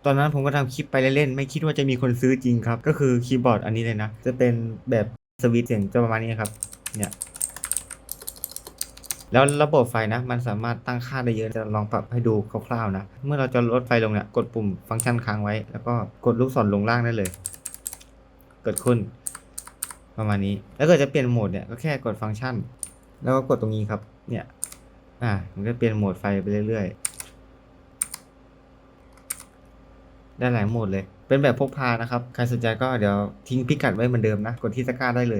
ตอนนั้นผมก็ทำคลิปไปเล่นๆไม่คิดว่าจะมีคนซื้อจริงครับก็คือคีย์บอร์ดอันนี้เลยนะจะเป็นแบบสวิตช์เสียงจะประมาณนี้ครับเนี่ยแล้วระบบไฟนะมันสามารถตั้งค่าได้เยอะจะลองปรับให้ดูคร่าวๆนะเมื่อเราจะลดไฟลงเนี่ยกดปุ่มฟังก์ชันค้างไว้แล้วก็กดลูกศรลงล่างได้เลยเกิดขึ้นประมาณนี้แล้วก็จะเปลี่ยนโหมดเนี่ยก็แค่กดฟังก์ชันแล้วก็กดตรงนี้ครับเนี่ยมันก็เปลี่ยนโหมดไฟไปเรื่อยๆได้หลายโหมดเลยเป็นแบบพกพานะครับใครสนใจก็เดี๋ยวทิ้งพิกัดไว้เหมือนเดิมนะกดที่ตะกร้าได้เลย